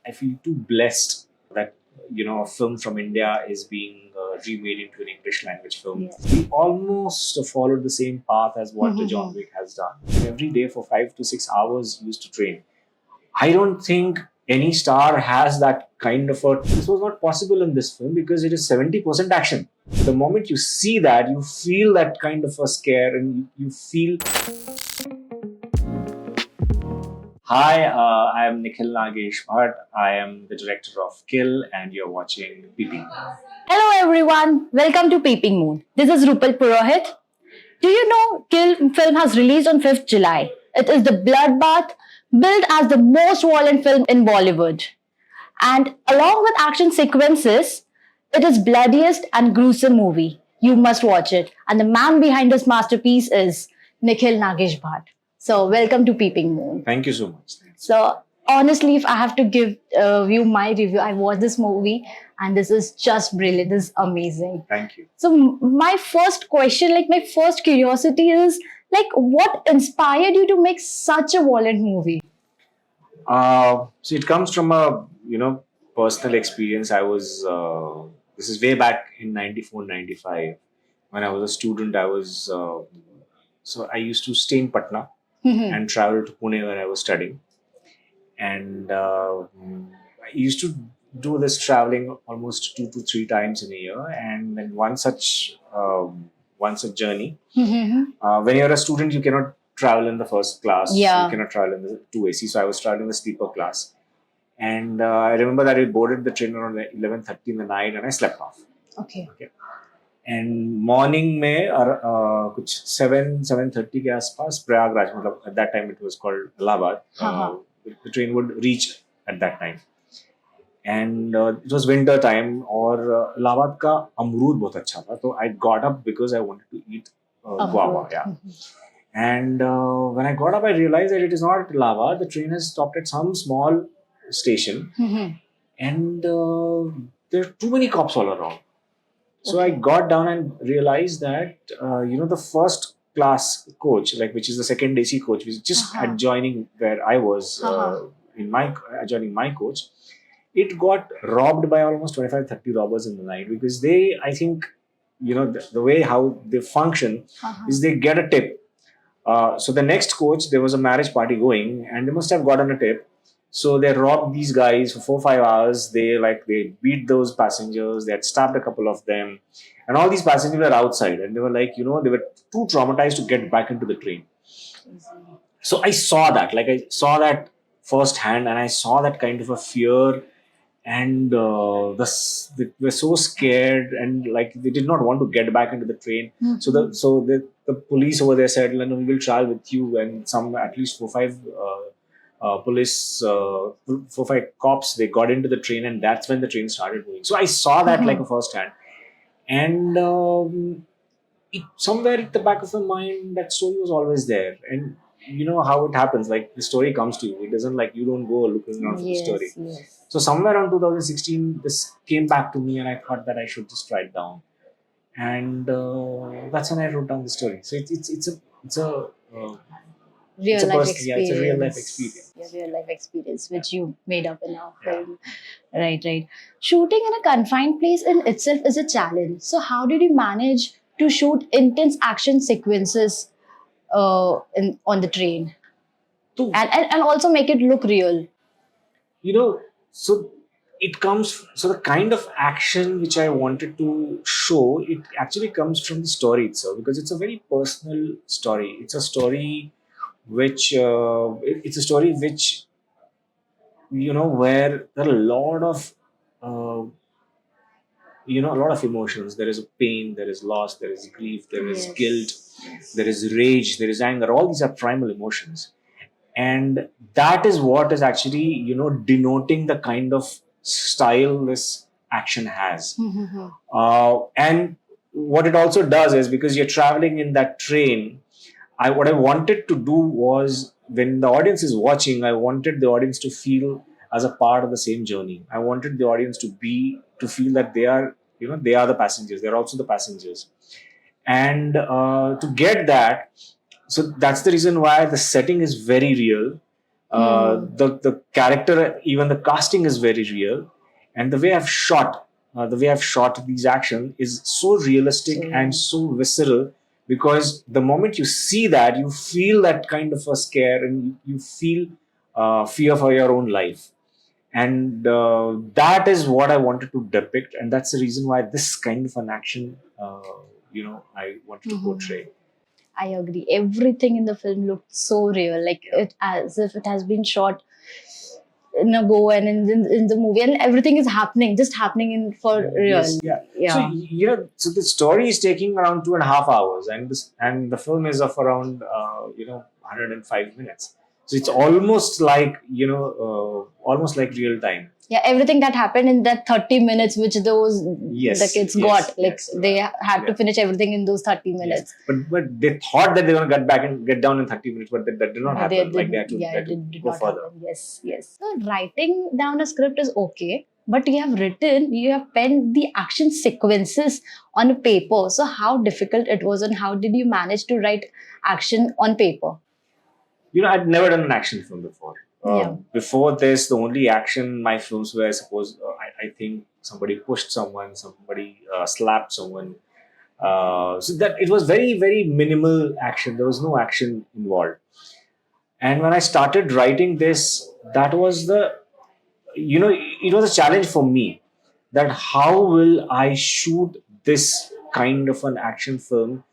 I feel too blessed that a film from India is being remade into an English language film. Yes. We almost followed the same path as what the John Wick has done. Every day for 5 to 6 hours, he used to train. I don't think any star has that kind of a. This was not possible in this film because it is 70% action. The moment you see that, you feel that kind of a scare and you feel. Hi, I am Nikhil Nagesh Bhat. I am the director of Kill, and you're watching Peeping. Hello everyone, welcome to Peeping Moon. This is Rupal Purohit. Do you know Kill film has released on 5th July? It is the bloodbath billed as the most violent film in Bollywood. And along with action sequences, it is bloodiest and gruesome movie. You must watch it. And the man behind this masterpiece is Nikhil Nagesh Bhat. So welcome to Peeping Moon. Thank you so much. So honestly, if I have to give you my review, I watched this movie and this is just brilliant. This is amazing. Thank you. So my first question, my first curiosity is what inspired you to make such a violent movie? So it comes from a personal experience. I was this is way back in 94, 95. When I was a student. I was so I used to stay in Patna and travel to Pune when I was studying. And I used to do this traveling almost 2 to 3 times in a year. And then one such journey. When you're a student, you cannot travel in the first class. Yeah. You cannot travel in the 2AC. So I was traveling in the sleeper class. And I remember that I boarded the train around 11:30 in the night and I slept off. Okay. And morning में कुछ 7:30 के आसपास प्रयागराज, मतलब at that time it was called Allahabad. The train would reach at that time. And it was winter time और Allahabad का अमरूद बहुत अच्छा था. So I got up because I wanted to eat guava. Yeah. And when I got up, I realized that it is not at Allahabad. The train has stopped at some small station. And there are too many cops all around. So I got down and realized that the first class coach, which is the second AC coach, which is just adjoining where I was adjoining my coach, it got robbed by almost 25-30 robbers in the night because they, I think, the way how they function is they get a tip. So the next coach, there was a marriage party going, and they must have gotten a tip. So they robbed these guys for 4-5 hours. They beat those passengers. They had stabbed a couple of them, and all these passengers were outside, and they were they were too traumatized to get back into the train. So I saw that, I saw that firsthand, and I saw that kind of a fear, and they were so scared, and they did not want to get back into the train. So the police over there said, "No, we will try with you," and some at least 4-5. Police, 4-5 cops, they got into the train, and that's when the train started moving. So I saw that like a first hand, and somewhere at the back of the mind, that story was always there. And you know how it happens, the story comes to you. It doesn't you don't go looking around for the story. Yes. So somewhere around 2016, this came back to me, and I thought that I should just write down, and that's when I wrote down the story. So it's a Real life experience. Yeah, it's a real life experience. Yeah, real life experience, which you made up in our film. Right. Shooting in a confined place in itself is a challenge. So how did you manage to shoot intense action sequences on the train? And also make it look real? So it comes, so the kind of action which I wanted to show, it actually comes from the story itself, because it's a very personal story. It's a story which where there are a lot of a lot of emotions. There is a pain, there is loss, there is grief, there is guilt, there is rage, there is anger. All these are primal emotions, and that is what is actually denoting the kind of style this action has. And what it also does is, because you're traveling in that train, what I wanted to do was, when the audience is watching, I wanted the audience to feel as a part of the same journey. I wanted the audience to feel that they are the passengers. They're also the passengers. And to get that, so that's the reason why the setting is very real. The character, even the casting is very real, and the way I've shot these action is so realistic and so visceral, because the moment you see that, you feel that kind of a scare, and you feel fear for your own life. And that is what I wanted to depict, and that's the reason why this kind of an action, I wanted to portray. I agree. Everything in the film looked so real, like it as if it has been shot in a go and in the movie, and everything is happening, just happening in for real. Yes, yeah. Yeah. So the story is taking around 2.5 hours, and the film is of around 105 minutes. So it's almost like almost like real time. Yeah, everything that happened in that 30 minutes, which the kids got, they had to finish everything in those 30 minutes. Yes. But they thought that they were going to get down in 30 minutes, but that did not happen. They had to go further. Happen. Yes. So writing down a script is okay, but you have penned the action sequences on a paper. So how difficult it was, and how did you manage to write action on paper? I'd never done an action film before. Before this, the only action my films were, I suppose, I think somebody pushed someone, somebody slapped someone. So that it was very, very minimal action. There was no action involved. And when I started writing this, that was it was a challenge for me, that how will I shoot this kind of an action film.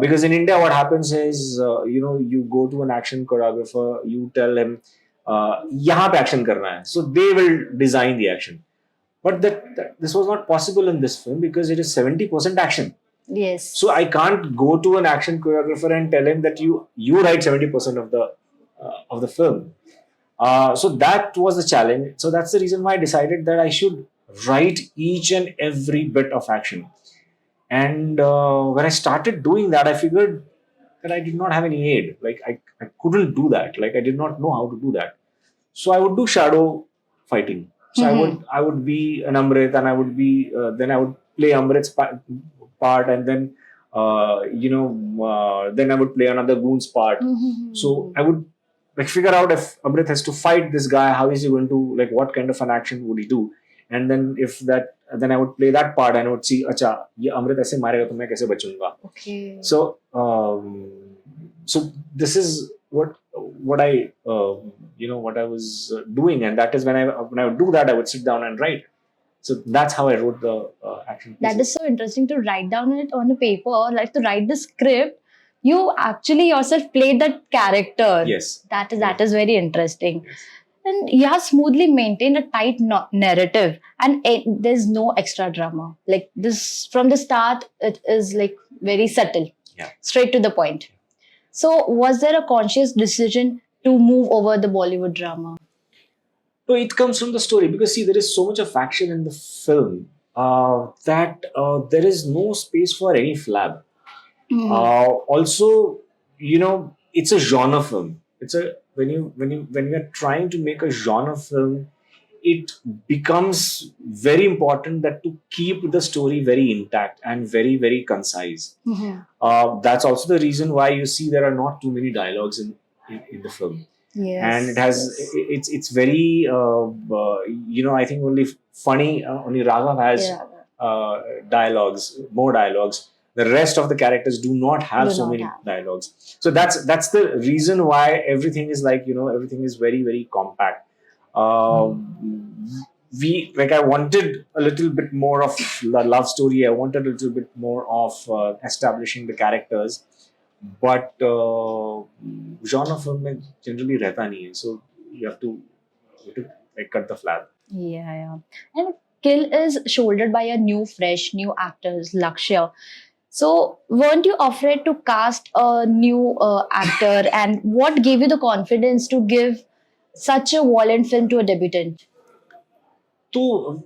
Because in India, what happens is, you go to an action choreographer, you tell him, yahan pe action karna hai. So they will design the action. But this was not possible in this film, because it is 70% action. Yes. So I can't go to an action choreographer and tell him that you write 70% of the film. So that was the challenge. So that's the reason why I decided that I should write each and every bit of action. And when I started doing that, I figured that I did not have any aid. Like I couldn't do that. Like I did not know how to do that. So I would do shadow fighting. So I would be an Amrit, and I would be then I would play Amrit's part, and then then I would play another goon's part. So I would figure out, if Amrit has to fight this guy, how is he going to, what kind of an action would he do? And then then I would play that part, and I would see, acha, ye Amrit aise marega to main kaise bachunga. Okay. So this is what I what I was doing, and that is when I would do that, I would sit down and write. So that's how I wrote the action pieces. That is so interesting, to write down it on a paper, or to write the script. You actually yourself played that character. Yes. That is very interesting. Yes. And you have smoothly maintained a tight narrative, and there's no extra drama. Like this, from the start, it is very subtle, straight to the point. So, was there a conscious decision to move over the Bollywood drama? No, it comes from the story, because see, there is so much of action in the film that there is no space for any flab. Also, it's a genre film. When you are trying to make a genre film, it becomes very important that to keep the story very intact and very, very concise. That's also the reason why you see there are not too many dialogues in the film. Yes. And it has it's very I think only Raghav has more dialogues. The rest of the characters do not have many dialogues. So that's the reason why everything is everything is very, very compact. I wanted a little bit more of the love story. I wanted a little bit more of establishing the characters. But genre film mein generally rehta nahi hai. So you have to cut the flab. Yeah. And Kill is shouldered by new actors, Lakshya. So, weren't you afraid to cast a new actor, and what gave you the confidence to give such a violent film to a debutant? तो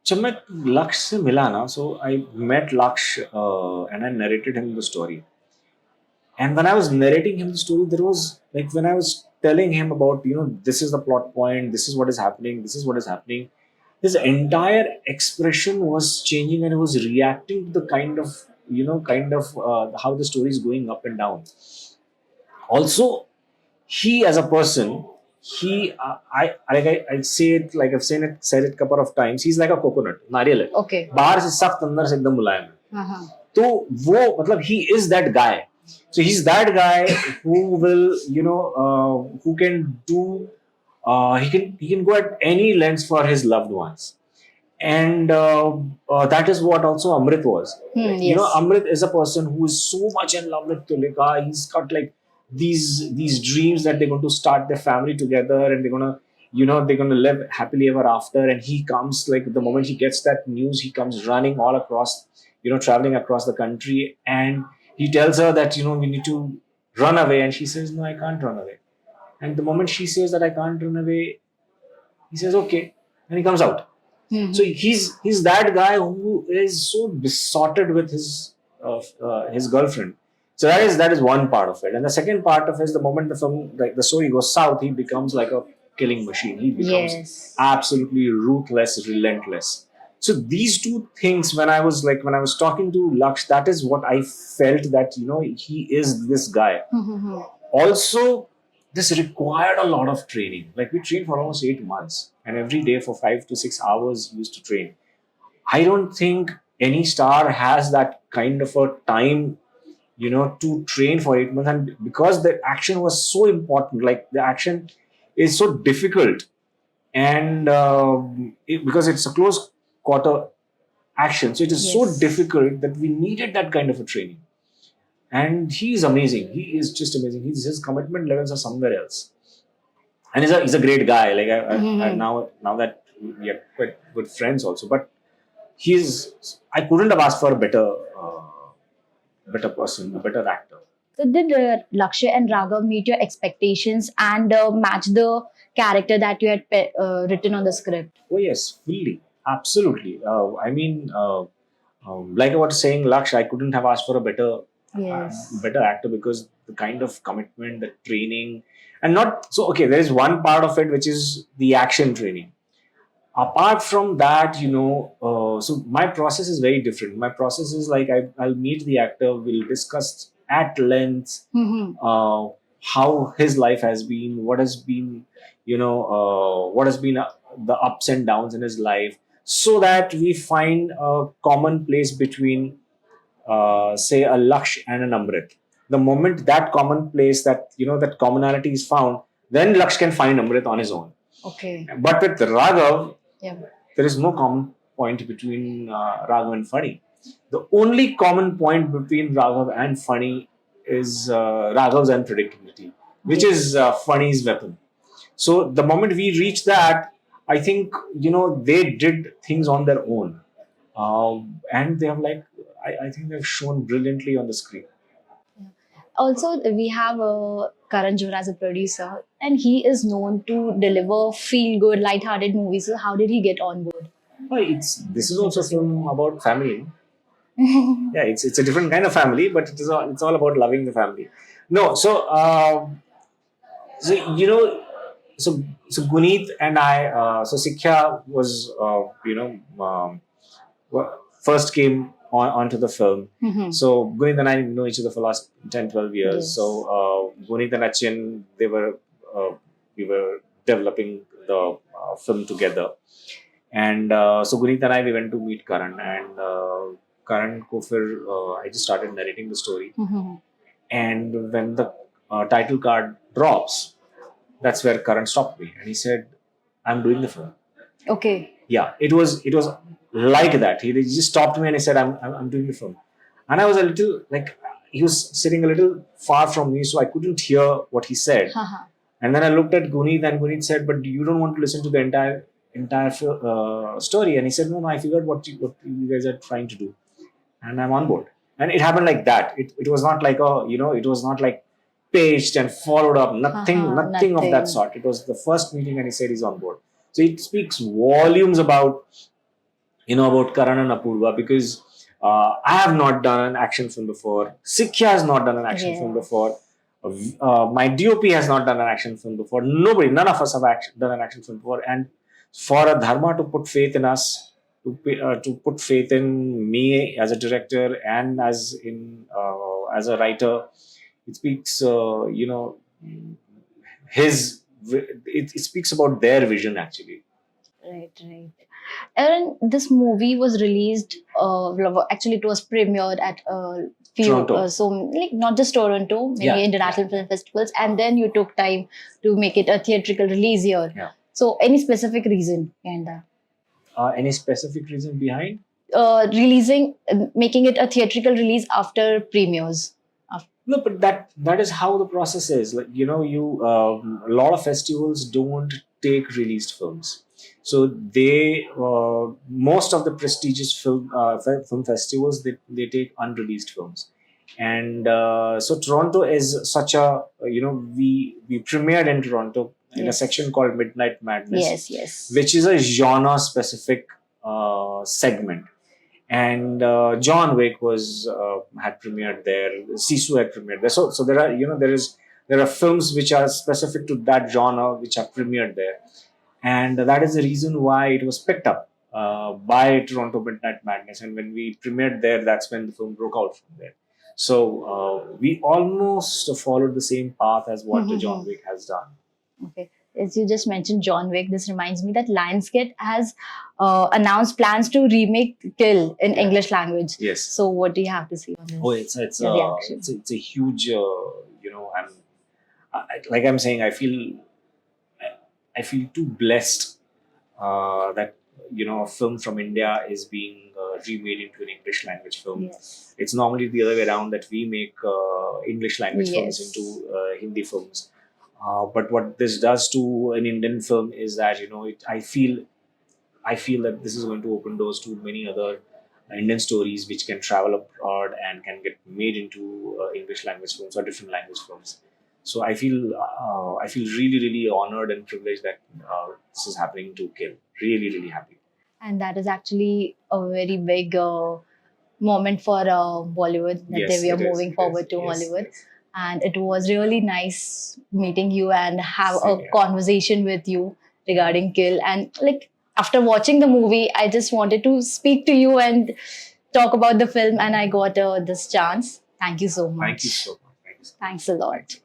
जब मैं लक्ष्य से मिला ना, so I met Lakshya and I narrated him the story. And when I was narrating him the story, there was when I was telling him about this is the plot point, this is what is happening, his entire expression was changing, and he was reacting to the kind of how the story is going up and down. Also, he as a person, he I say it like I've said it couple of times. He's like a coconut, नारियल है. Okay. बाहर से सख्त, अंदर से एकदम मुलायम है. Uh-huh. तो वो मतलब he is that guy. So he's that guy who will, who can do, he can go at any lengths for his loved ones. And that is what also Amrit was. Yes. Amrit is a person who is so much in love with Tulika. He's got like these dreams that they're going to start their family together, and they're gonna live happily ever after. And he comes, like, the moment he gets that news, he comes running all across, traveling across the country, and he tells her that we need to run away, and she says, no, I can't run away. And the moment she says that I can't run away, he says okay, and he comes out. So he's that guy who is so besotted with his girlfriend. So that is one part of it. And the second part of it is the moment the film, like the story goes south, he becomes like a killing machine. He becomes Yes. absolutely ruthless, relentless. So these two things, when I was talking to Laksh, that is what I felt, that he is this guy. Also, this required a lot of training. Like, we trained for almost 8 months, and every day for 5 to 6 hours he used to train. I don't think any star has that kind of a time, to train for 8 months. And because the action was so important, like the action is so difficult, and because it's a close quarter action, so it is so Yes. difficult that we needed that kind of a training. And he is amazing. He is just amazing. His commitment levels are somewhere else. And he's a great guy. Like, I now that we are quite good friends also. But I couldn't have asked for a better person, a better actor. So did Lakshya and Raghav meet your expectations and match the character that you had written on the script? Oh yes, fully, absolutely. Like I was saying, Laksh, I couldn't have asked for a Yes. better actor, because the kind of commitment, the training, and not so. Okay, there is one part of it which is the action training. Apart from that, so my process is very different. My process is like, I'll meet the actor, we'll discuss at length how his life has been, what has been, the ups and downs in his life, so that we find a common place between, say, a Laksh and an Amrit. The moment that common place, that commonality is found, then Laksh can find Amrit on his own. Okay. But with Raghav, Yeah. there is no common point between Raghav and Funny. The only common point between Raghav and Funny is Raghav's unpredictability, which is Funny's weapon. So the moment we reach that, I think, they did things on their own. And they have, like, I think they've shown brilliantly on the screen. Also, we have Karan Johar as a producer, and he is known to deliver feel-good, light-hearted movies. So how did he get on board? Oh, this is also a film about family. Yeah, it's a different kind of family, but it's all about loving the family. No, so so Guneet and I, so Sikhya was, first came onto the film. So Guneet and I know each other for the last 10-12 years. Yes. So Guneet and Achin, we were developing the film together. And so Guneet and I, we went to meet Karan, and Karan Kofir, I just started narrating the story. And when the title card drops, that's where Karan stopped me, and he said, I'm doing the film. Okay. Yeah, it was like that. He just stopped me and he said, I'm doing the film. And I was a little, like, he was sitting a little far from me, so I couldn't hear what he said. And then I looked at Guneet, and Guneet said, but you don't want to listen to the entire story? And he said, no, I figured what you guys are trying to do, and I'm on board. And it happened like that. It was not like it was not like paged and followed up. Nothing of that sort. It was the first meeting, and he said he's on board. So it speaks volumes about Karan and Apurva, because I have not done an action film before. Sikhya has not done an action film before. My DOP has not done an action film before. None of us have done an action film before. And for a Dharma to put faith in us, to put faith in me as a director and as a writer, it speaks, it speaks about their vision actually. Right, right. And this movie was released. Actually, it was premiered at few. Toronto. So, like not just Toronto, many Yeah, international film festivals, and then you took time to make it a theatrical release here. Yeah. So, any specific reason behind that? Any specific reason behind? Making it a theatrical release after premieres. No, but that is how the process is. Like a lot of festivals don't take released films, so they most of the prestigious film festivals they take unreleased films, and so Toronto is such a we premiered in Toronto in a Yes. section called Midnight Madness, Yes, yes. which is a genre specific segment. And John Wick was had premiered there. Sisu had premiered there. So there are there are films which are specific to that genre which are premiered there, and that is the reason why it was picked up by Toronto Midnight Madness. And when we premiered there, that's when the film broke out from there. So we almost followed the same path as what John Wick has done. Okay. As you just mentioned John Wick, this reminds me that Lionsgate has announced plans to remake Kill in English language. Yes. So what do you have to say on this? Oh, it's a huge like I'm saying, I feel too blessed that a film from India is being remade into an English language film. Yes. It's normally the other way around, that we make English language films Yes. into Hindi films. But what this does to an Indian film is that I feel that this is going to open doors to many other Indian stories which can travel abroad and can get made into English language films or different language films. So I feel really honored and privileged that this is happening to Kill. Really happy. And that is actually a very big moment for Bollywood, that Yes, we are it is, moving it forward is, to yes, Hollywood. yes. And it was really nice meeting you and have Same a here. conversation with you regarding Kill. And like after watching the movie, I just wanted to speak to you and talk about the film, and I got this chance. Thank you so much. Thank you so much. Thank you so much. Thanks a lot. Thank you.